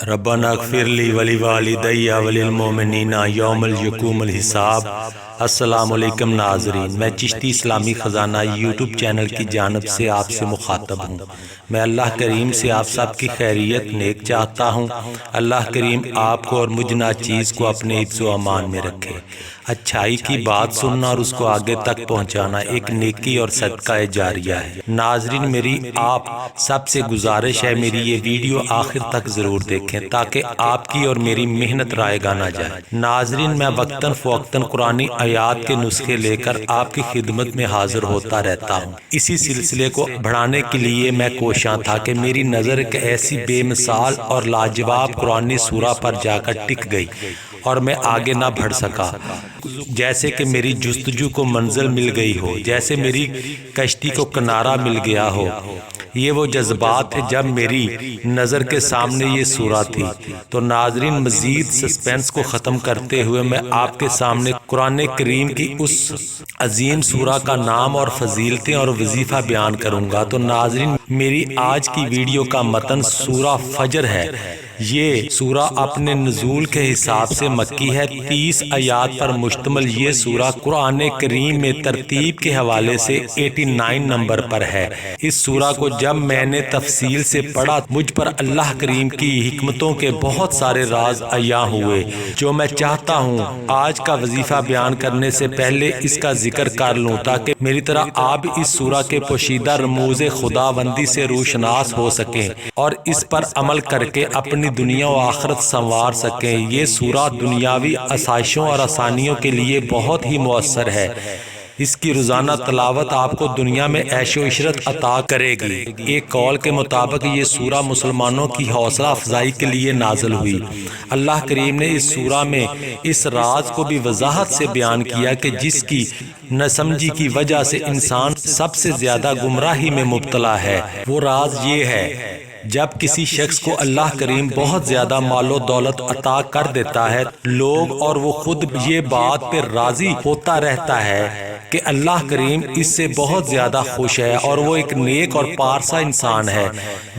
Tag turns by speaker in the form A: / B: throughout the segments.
A: ربنا اغفر لی ولوالدی وللمؤمنین یوم یقوم الحساب۔ السلام علیکم ناظرین، میں چشتی اسلامی خزانہ یوٹیوب چینل کی جانب سے آپ سے مخاطب ہوں۔ میں اللہ کریم سے آپ سب کی خیریت نیک چاہتا ہوں۔ اللہ کریم آپ کو اور مجھ ناچیز کو اپنے حفظ و امان میں رکھے۔ اچھائی کی بات سننا اور اس کو آگے تک پہنچانا ایک نیکی اور صدقہ جاریہ ہے۔ ناظرین، میری آپ سب سے گزارش ہے، میری یہ ویڈیو آخر تک ضرور دیکھیں تاکہ آپ کی اور میری محنت رائے گا نہ جائے۔ ناظرین، میں وقتاً فوقتاً قرآنی آیات کے نسخے لے کر آپ کی خدمت میں حاضر ہوتا رہتا ہوں۔ اسی سلسلے کو بڑھانے کے لیے میں کوشاں تھا کہ میری نظر ایک ایسی بے مثال اور لاجواب قرآنی سورہ پر جا کر ٹک گئی اور میں آگے نہ بڑھ سکا، جیسے کہ میری جستجو کو منزل مل گئی ہو، جیسے میری کشتی کو کنارہ مل گیا ہو۔ یہ وہ جذبات تھے جب میری نظر کے سامنے یہ سورہ تھی۔ تو ناظرین، مزید سسپینس کو ختم کرتے ہوئے میں آپ کے سامنے قرآن کریم کی اس عظیم سورہ کا نام اور فضیلتیں اور وظیفہ بیان کروں گا۔ تو ناظرین، میری آج کی ویڈیو کا متن سورہ فجر ہے۔ یہ سورہ اپنے نزول کے حساب سے مکی ہے، 30 آیات پر مشتمل یہ سورہ قرآن کریم میں ترتیب کے حوالے سے 89 نمبر پر ہے۔ اس سورہ کو جب میں نے تفصیل سے پڑھا، مجھ پر اللہ کریم کی حکمتوں کے بہت سارے راز عیاں ہوئے، جو میں چاہتا ہوں آج کا وظیفہ بیان کرنے سے پہلے اس کا ذکر کر لوں، تاکہ میری طرح آپ اس سورہ کے پوشیدہ رموز خداوندی سے روشناس ہو سکیں اور اس پر عمل کر کے اپنی دنیا و آخرت سنوار سکیں۔ یہ سورہ دنیاوی آسائشوں اور آسانیوں کے لیے بہت ہی مؤثر ہے۔ اس کی روزانہ تلاوت آپ کو دنیا میں عیش و عشرت عطا کرے گی۔ ایک قول کے مطابق یہ سورہ مسلمانوں کی حوصلہ افزائی کے لیے نازل ہوئی۔ اللہ کریم نے اس سورہ میں اس راز کو بھی وضاحت سے بیان کیا کہ جس کی نہ سمجھی کی وجہ سے انسان سب سے زیادہ گمراہی میں مبتلا ہے۔ وہ راز یہ ہے، جب کسی شخص کو اللہ کریم بہت زیادہ مال و دولت عطا کر دیتا ہے، لوگ اور وہ خود یہ بات پہ راضی ہوتا رہتا ہے کہ اللہ کریم اس سے بہت زیادہ خوش ہے اور وہ ایک نیک اور پارسا انسان ہے،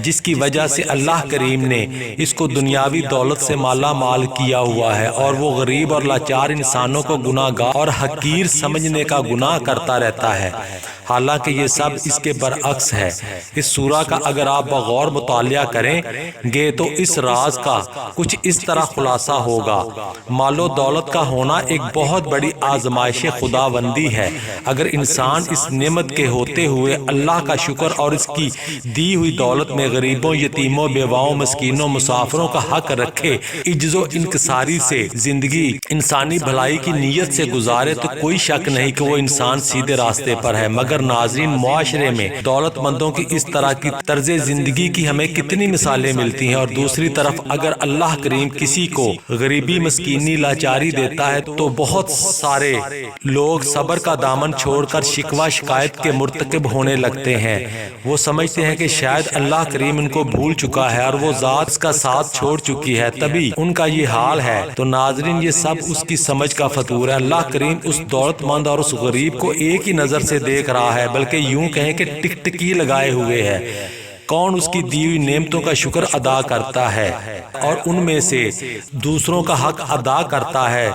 A: جس کی وجہ سے اللہ کریم نے اس کو دنیاوی دولت سے مالا مال کیا ہوا ہے، اور وہ غریب اور لاچار انسانوں کو گناہ گار اور حقیر سمجھنے کا گناہ کرتا رہتا ہے، حالانکہ یہ سب اس کے برعکس ہے۔ اس سورہ کا اگر آپ بغور مطالعہ کریں گے تو اس راز کا کچھ اس طرح خلاصہ ہوگا۔ مال و دولت کا ہونا ایک بہت بڑی آزمائش خداوندی ہے۔ اگر انسان اس نعمت کے ہوتے ہوئے اللہ کا شکر اور اس کی دی ہوئی دولت میں غریبوں، یتیموں، بیواؤں، مسکینوں، مسافروں کا حق رکھے، عجز و انکساری سے زندگی انسانی بھلائی کی نیت سے گزارے، تو کوئی شک نہیں کہ وہ انسان سیدھے راستے پر ہے۔ مگر ناظرین، معاشرے میں دولت مندوں کی اس طرح کی طرز زندگی کی ہمیں کتنی مثالیں ملتی ہیں، اور دوسری طرف اگر اللہ کریم کسی کو غریبی، مسکینی، لاچاری دیتا ہے تو بہت سارے لوگ صبر کا دامن چھوڑ کر شکوہ شکایت کے مرتکب ہونے لگتے ہیں۔ وہ سمجھتے ہیں کہ شاید اللہ کریم ان کو بھول چکا ہے اور وہ ذات اس کا ساتھ چھوڑ چکی ہے، تبھی ان کا یہ حال ہے۔ تو ناظرین، یہ سب اس کی سمجھ کا فطور ہے۔ اللہ کریم اس دولت مند اور اس غریب کو ایک ہی نظر سے دیکھ رہا ہے، بلکہ یوں کہیں کہ ٹکٹکی لگائے ہوئے ہے۔ کون اس کی دی ہوئی نعمتوں کا شکر ادا کرتا ہے اور ان میں سے دوسروں کا حق ادا کرتا ہے،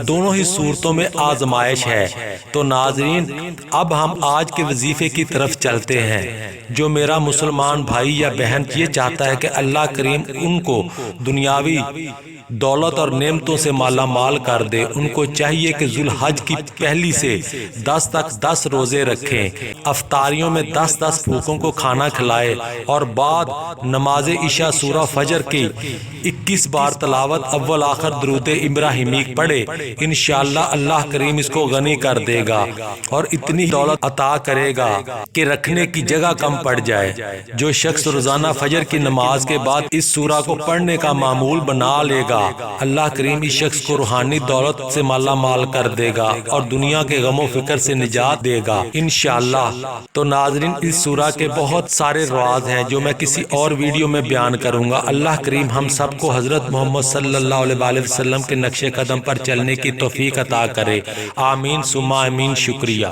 A: دونوں ہی صورتوں میں آزمائش ہے۔ تو ناظرین، اب ہم آج کے وظیفے کی طرف چلتے ہیں۔ جو میرا مسلمان بھائی یا بہن یہ چاہتا ہے کہ اللہ کریم ان کو دنیاوی دولت اور نعمتوں سے مالا مال کر دے، ان کو چاہیے کہ ذوالحج کی پہلی سے 10 تک 10 روزے رکھیں، افطاریوں میں 10 بھوکوں کو کھانا کھلائے، اور بعد نماز عشاء سورہ فجر کی 21 بار تلاوت اول آخر درود ابراہیمی پڑھے۔ انشاءاللہ اللہ کریم اس کو غنی کر دے گا اور اتنی دولت عطا کرے گا کہ رکھنے کی جگہ کم پڑ جائے۔ جو شخص روزانہ فجر کی نماز کے بعد اس سورہ کو پڑھنے کا معمول بنا لے گا، اللہ کریم اس شخص کو روحانی دولت سے مالا مال کر دے گا اور دنیا کے غم و فکر سے نجات دے گا انشاءاللہ۔ تو ناظرین، اس سورہ کے بہت سارے راز ہیں جو میں کسی اور ویڈیو میں بیان کروں گا۔ اللہ کریم ہم سب کو حضرت محمد صلی اللہ علیہ وسلم کے نقش قدم پر چلنے کی توفیق عطا کرے۔ آمین ثم آمین۔ شکریہ۔